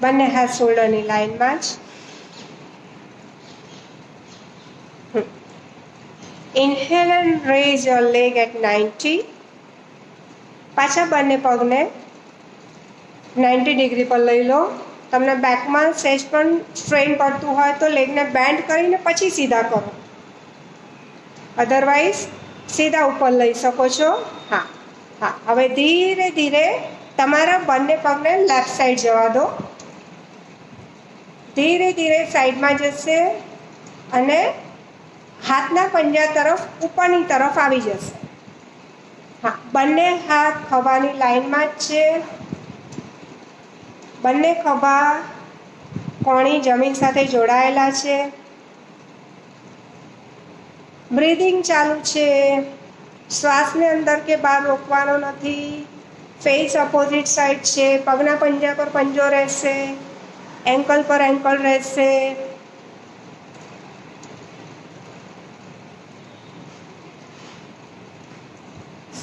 બંને હાથ શોલ્ડરની લાઈનમાં જ. Inhale and raise your leg at 90. પાછા બંને પગને 90 ડિગ્રી પર લઈ લો. તમને બેકમાં સેજ પણ સ્ટ્રેન પડતું હોય તો લેગને બેન્ડ કરીને પછી સીધા કરો. અધરવાઇઝ સીધા ઉપર લઈ શકો છો. હા હા. હવે ધીરે ધીરે તમારા બંને પગને લેફ્ટ સાઈડ જવા દો. ધીરે ધીરે સાઈડમાં જશે અને હાથના પંજા તરફ ઉપરની તરફ આવી જશે. હા, બંને હાથ ખભાની લાઈનમાં જ છે. બંને ખભા કોણી જમીન સાથે જોડાયેલા છે. બ્રીધિંગ ચાલુ છે. શ્વાસને અંદર કે બહાર રોકવાનો નથી. ફેસ અપોઝિટ સાઈડ છે. પગના પંજા પર પંજો રહેશે. એન્કલ પર એન્કલ રહેશે.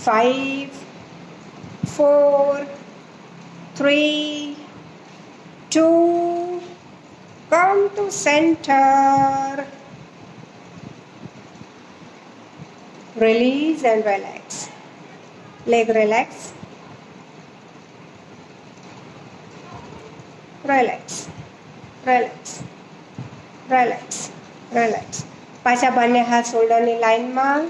Five, 4, 3, 2, come to center. Release and relax. Leg relax. Relax. Relax. Relax. Relax. પાછા બંને હાથ શોલ્ડરની લાઈનમાં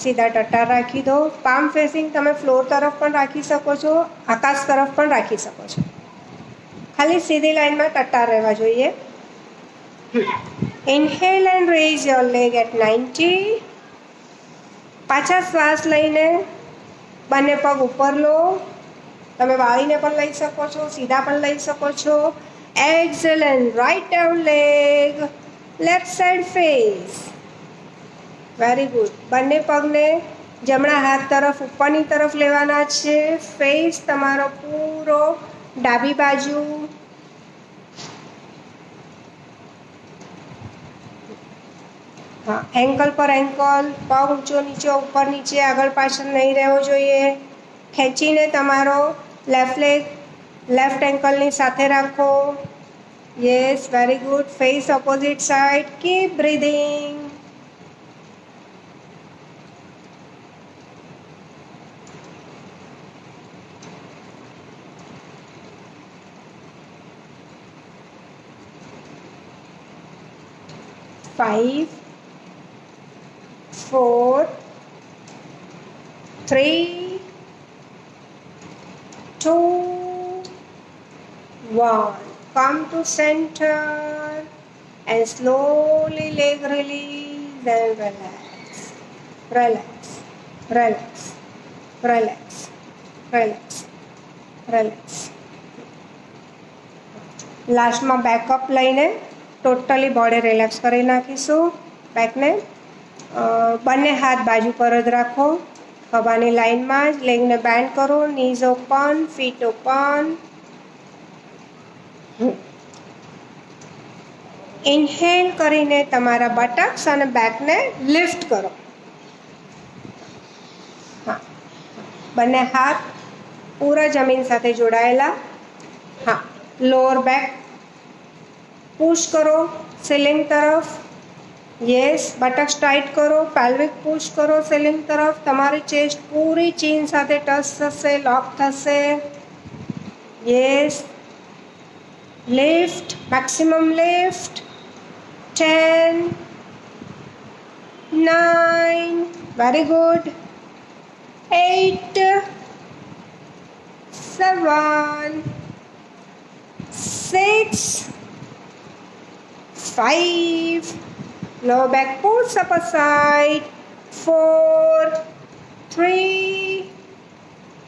સીધા ટટ્ટાર રાખી દો. પામ ફેસિંગ તમે ફ્લોર તરફ પણ રાખી શકો છો, આકાશ તરફ પણ રાખી શકો છો. ખાલી સીધી લાઈનમાં ટટ્ટાર રહેવા જોઈએ. Inhale and raise your leg at 90. પાછા શ્વાસ લઈને બંને પગ ઉપર લો. તમે વાળીને પણ લઈ શકો છો, સીધા પણ લઈ શકો છો. Exhale and right down leg, left side face. Very good. બંને પગને જમણા હાથ તરફ ઉપરની તરફ લેવાના છે. ફેસ તમારો પૂરો ડાબી બાજુ. હા, એન્કલ પર એન્કલ, પગ ઊંચો નીચે ઉપર નીચે આગળ પાછળ નહીં રહેવો જોઈએ. ખેંચીને તમારો લેફ્ટ લેગ લેફ્ટ એન્કલની સાથે રાખો. Yes, very good. Face opposite side. Keep breathing. Five, 4, 3, 2, 1. Come to center and slowly leg release and relax. Relax, relax, relax, relax, relax. લાસ્ટમાં બેકઅપ લઈને ટોટલી બોડી રિલેક્સ કરી નાખીશું. બેકને બંને હાથ બાજુ પર જ રાખો, ખભાની લાઇનમાં જ. લેગને બેન્ડ કરો, knees open, feet open. Inhale કરીને તમારા બટક્સ અને બેકને લિફ્ટ કરો. હા, બંને હાથ પૂરા જમીન સાથે જોડાયેલા. હા, લોઅર બેક પુશ કરો સીલિંગ તરફ. યસ, બટક્સ ટાઈટ કરો, પેલ્વિક પુશ કરો સીલિંગ તરફ. તમારી ચેસ્ટ પૂરી ચીન સાથે ટચ થશે, લોક થશે. Yes, lift, maximum lift. 10, 9, very good. 8, 7, 6, 5. Lower back pulls up aside. 4, 3,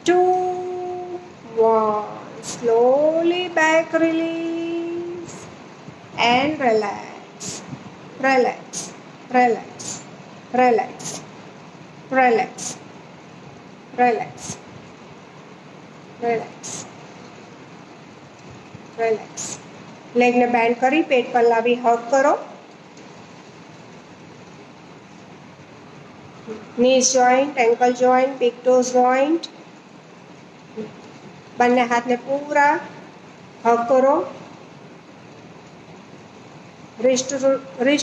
2, 1. Slowly back release and relax. Relax, relax, relax, relax, relax, relax, relax. લેગને બેન્ડ કરી પેટ પર લાવી હગ કરો. Knees joint, ankle joint, big toes joint. બંને હાથને પૂરા હગ કરો. રિસ્ટ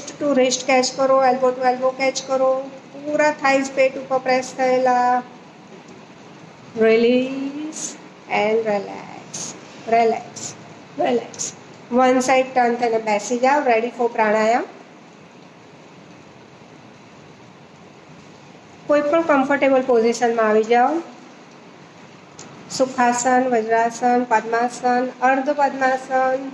ટુ રિસ્ટ કેચ કરો, એલ્બો ટુ એલ્બો કેચ કરો. પૂરા થાઈઝ પેટ ઉપર પ્રેસ થયેલા. Release and relax, relax, relax. One side turn થઈને બેસી જાઓ. Ready for pranayama. કોઈ પણ કમ્ફર્ટેબલ પોઝિશનમાં આવી જાઓ. સુખાસન, વજ્રાસન, પદ્માસન, અર્ધ પદ્માસન.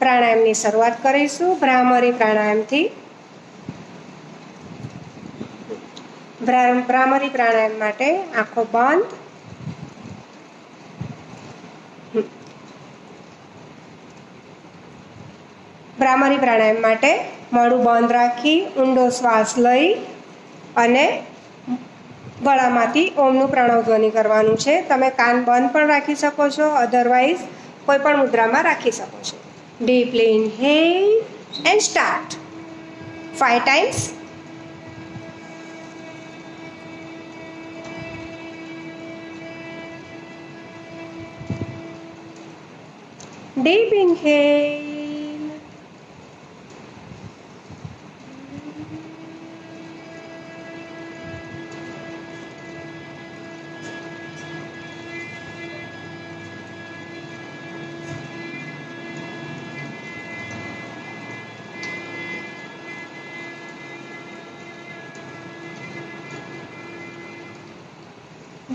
પ્રાણાયામની શરૂઆત કરીશું ભ્રામરી પ્રાણાયામથી. ભ્રામરી પ્રાણાયામ માટે આંખો બંધ. ભ્રામરી પ્રાણાયામ માટે મોઢું બંધ રાખી ઊંડો શ્વાસ લઈ અને ગળામાંથી ઓમનું પ્રણવ ધ્વનિ કરવાનું છે. તમે કાન બંધ પણ રાખી શકો છો, અધરવાઇઝ કોઈ પણ મુદ્રામાં રાખી શકો છો. Deeply inhale and start. 5 times. Deep inhale.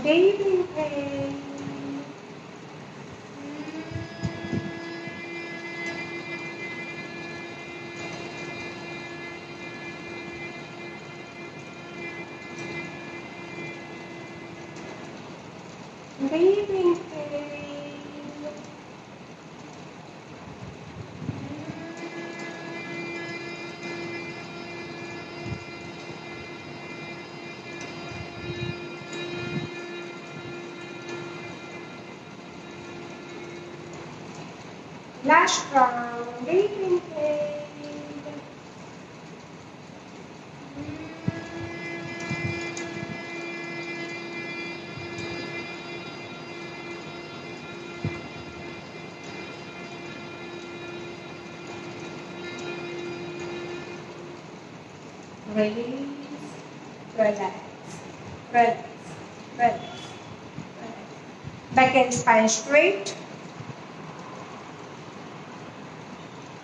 Deep inhale. deep inhale. Last round, deep inhale. Release, relax, relax, relax, relax. Back and spine straight.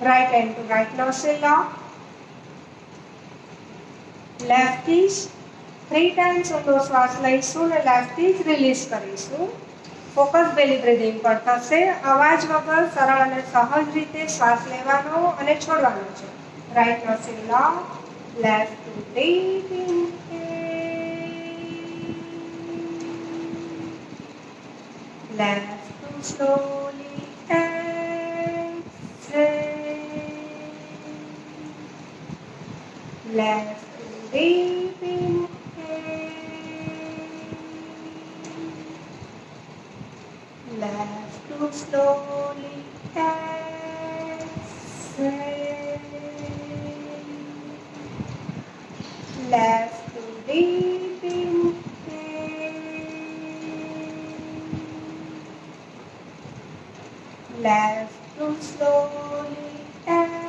Right hand to right nostril lock. Left is 3 times ઊંડો શ્વાસ લઈશું અને લેફ્ટ ઇઝ રિલીઝ કરીશું. ફોકસ બેલી બ્રીથિંગ પર થશે. અવાજ વગર સરળ અને સહજ રીતે શ્વાસ લેવાનો અને છોડવાનો છે. Right nostril lock, left to deep inhale, left to slowly exhale, left to deep inhale, left to slowly exhale, left to deep inhale, left to slowly exhale.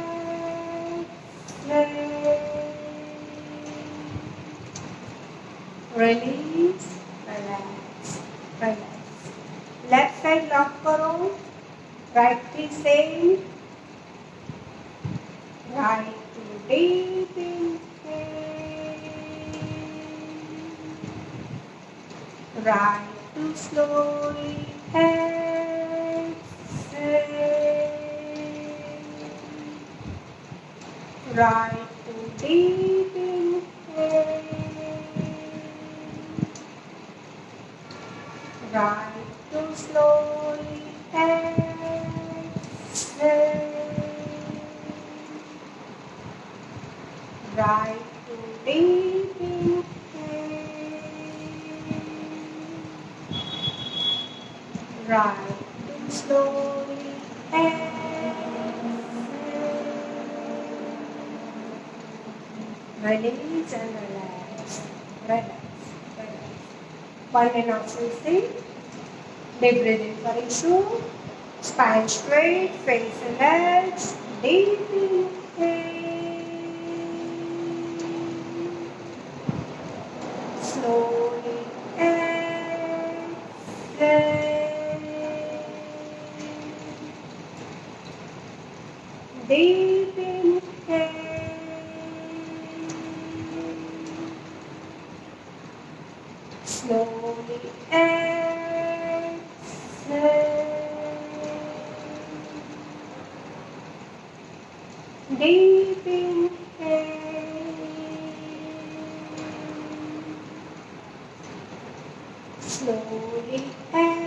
Release, relax, relax. Left side lock करो. Right knee same. Right to deep inhale. Right to slowly exhale. Right to deep inhale. Right to slowly exhale. Right to deep inhale. Right to slowly exhale. Release and relax. Relax. Relax. બંને નોસ્ટ્રિલ્સથી deep breathing કરીશું. Spine straight, face relax, deep inhale, slowly exhale, deep inhale, slowly exhale, deep inhale, slowly exhale,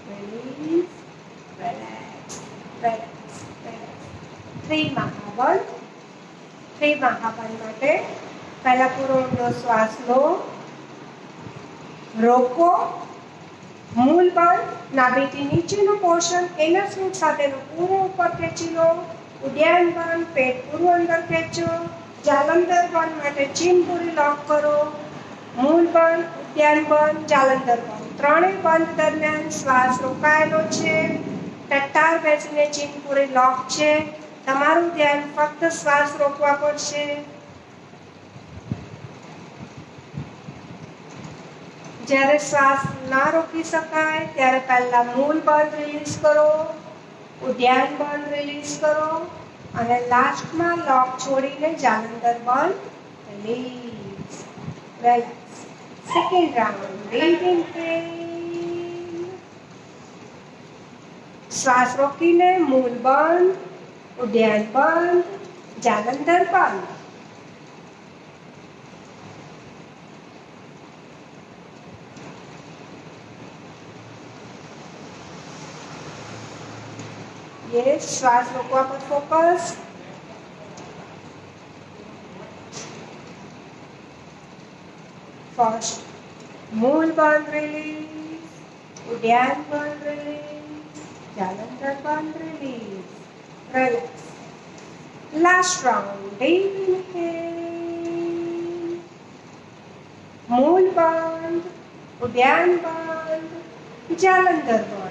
release, relax, relax, relax. 3 મહાબળ. 3 મહાબળ માટે પહેલા પૂરો ઊંડો શ્વાસ લો, રોકો, મૂળ બળ, નાભીથી નીચેનું પોર્શન એનર સ્વીટ સાથેનું પૂરું ઉપર ખેંચી લો, ઉડ્યાન બંધ, પેટ પૂરું અંદર ખેંચો, જાલંધર બંધ માટે ચીન પૂરી લોક કરો, મૂળ બંધ, ઉડ્યાન બંધ, જાલંધર બંધ. ત્રણેય બંધ દરમિયાન શ્વાસ રોકાયેલો છે. ટટ્ટાર બેસીને ચીન પૂરી લોક છે. તમારું ધ્યાન ફક્ત શ્વાસ રોકવા પડશે. જ્યારે શ્વાસ ના રોકી શકાય ત્યારે પહેલા મૂળ બંધ રિલીઝ કરો, ઉડ્યાન બંધ રિલીઝ કરો અને લાસ્ટમાં લોક છોડીને Jalandhar bandh release. Relax. Second round. Breath inhale, શ્વાસ રોકીને મૂળ બંધ, ઉડ્યાન બંધ, જાલંધર બંધ. યસ, શ્વાસ રોકવા પર ફોકસ. ફર્સ્ટ મૂળ બંધ રિલીઝ, ઉદ્યાન બંધ release, Jalandhar bandh release, relax. Last round, deep inhale, મૂળ બંધ, ઉદ્યાન બંધ, જાલંધર બંધ.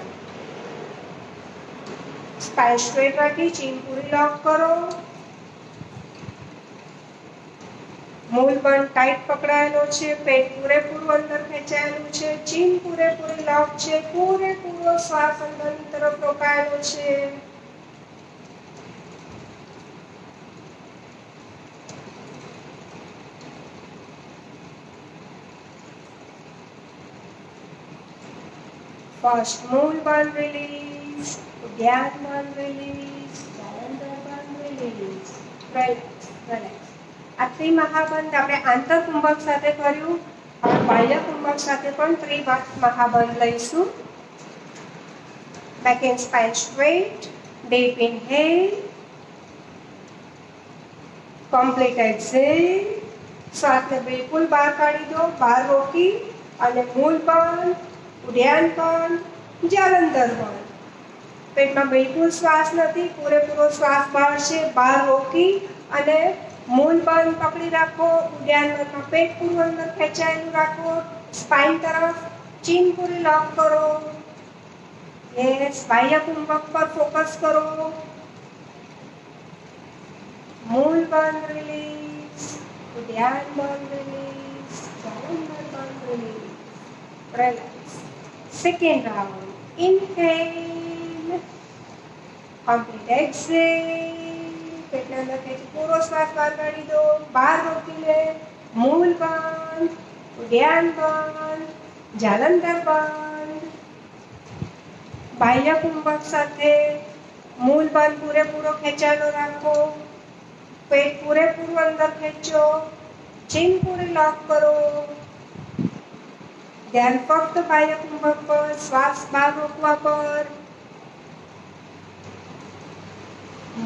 સ્પાઇન સ્ટ્રેટ રાખી ચીન પૂરી લોક કરો. મૂળ બંધ ટાઈટ પકડાયેલો છે, પેટ પૂરેપૂરું અંદર ખેંચાયેલું છે, ચીન પૂરેપૂરી લોક છે, પૂરેપૂરો શ્વાસ અંદરની તરફ રોકાયેલો છે. ફર્સ્ટ મૂળ બંધ રિલીઝ, ઉદ્યાન બંધ release, Jalandhar bandh release, relax, relax. આ ત્રિમહાબંધ આપણે આંતરકુંભક સાથે કર્યું. હવે બાહ્ય કુંભક સાથે પણ ત્રિમહાબંધ લઈશું. Back and spine straight, deep inhale, complete exhale. શ્વાસને બિલકુલ બહાર કાઢી દો, બહાર રોકી અને મૂળ બંધ, ઉદ્યાન બંધ, જાલંધર બંધ. પેટમાં બિલકુલ શ્વાસ નથી, પૂરેપૂરો શ્વાસ બહાર છે, બહાર રોકી અને મૂળ બંધ પકડી રાખો, ઉદ્યાન બંધમાં પેટ પૂરું અંદર ખેંચાયેલું રાખો, સ્પાઇન તરફ ચીન પૂરી લોક કરો. યસ, બાહ્ય કુંભક પર ફોકસ કરો. મૂળ બંધ રિલીઝ, ઉદ્યાન બંધ release, Jalandhar bandh release, relax. Second round, inhale, complete exhale. પેટના અંદર ખેંચી પૂરો શ્વાસ બહાર કાઢી દો, બહાર રોકીને મૂળ બંધ, ઉદ્યાન બંધ, જાલંધર બંધ. બાહ્ય કુંભક સાથે મૂળ બંધ પૂરેપૂરો ખેંચાયેલો રાખો, પેટ પૂરેપૂરું અંદર ખેંચો, ચીન પૂરી લોક કરો. ધ્યાન ફક્ત બાહ્ય કુંભક પર, શ્વાસ બહાર રોકવા પર.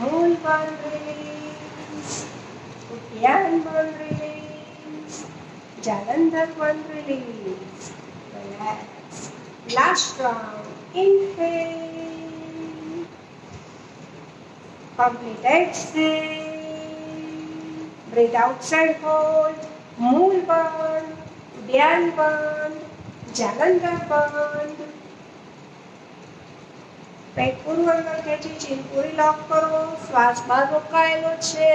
મૂળ બંધ રિલીઝ, ઉદ્યાન બંધ release, Jalandhar bandh release, relax. Last round, inhale, complete exhale, breath outside hold, Mool bandh, ઉદ્યાન બંધ, જાલંધર બંધ. પેટ પૂરું અંદર ખેંચી ચીન પૂરી લોક કરો, શ્વાસ બહાર રોકાયેલો છે.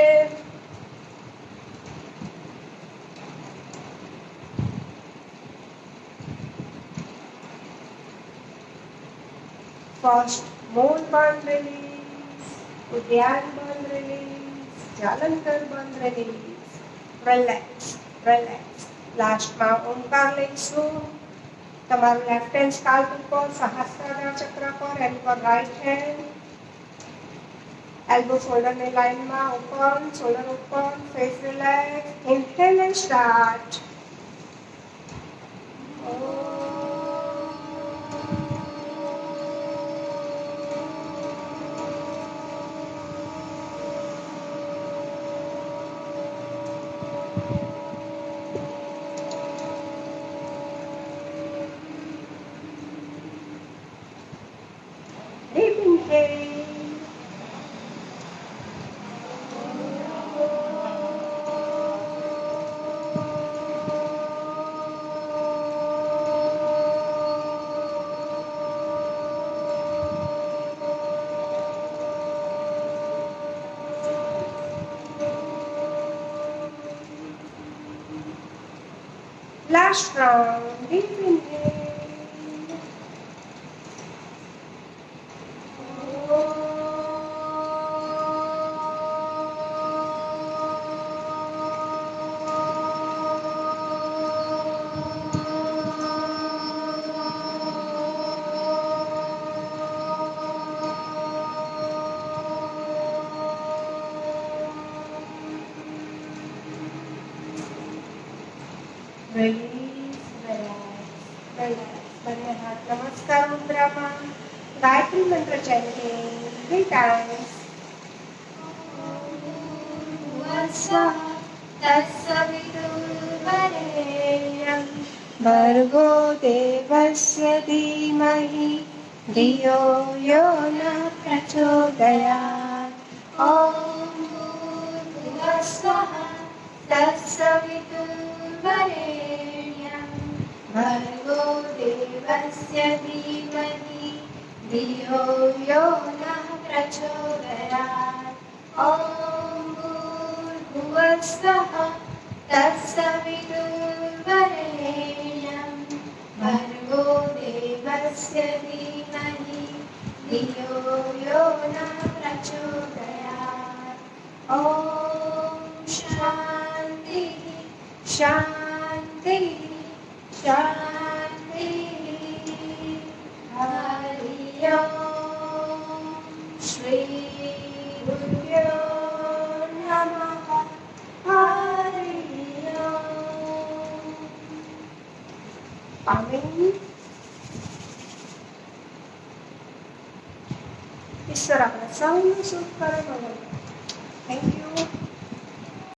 ફર્સ્ટ મૂળ બંધ રિલીઝ, ઉદ્યાન બંધ release, Jalandhar bandh release, relax, relax. લાસ્ટમાં ઓમકાર લઈશું. તમારું લેફ્ટ હેન્ડ સ્કાલ્પ ઉપર, સહસ્ત્રાર ચક્ર પર, એન્ડ પર રાઈટ હેન્ડ. એલ્બો શોલ્ડરની લાઇનમાં open, shoulder open, face relax. Inhale and start. Deep inhale. Last round, deep inhale. Release, relax, relax. બંને હાથ નમસ્કાર મુદ્રામાં. गायत्री मंत्र chanting 3 times. स्वः तत्सवितुर्वरेण्यं भर्गो देवस्य धीमहि धियो यो न प्रचोदयात्. ॐ भूर्भुवस्वः तत्सवितुर्वरेण्यं भर्गो देवस्य धीमहि धियो यो नः प्रचोदयात् ॐ भूर्भुवस्वः तत्सवितुर्वरेण्यं भर्गो देवस्य धीमहि धियो यो नः प्रचोदयात् ॐ शान्तिः शान्तिः शान्तिः हरि ओम् श्री गुरुभ्यो नमः हरि ओम्. Amen. ईश्वर आपलं सौम्य सुख करो. Thank you.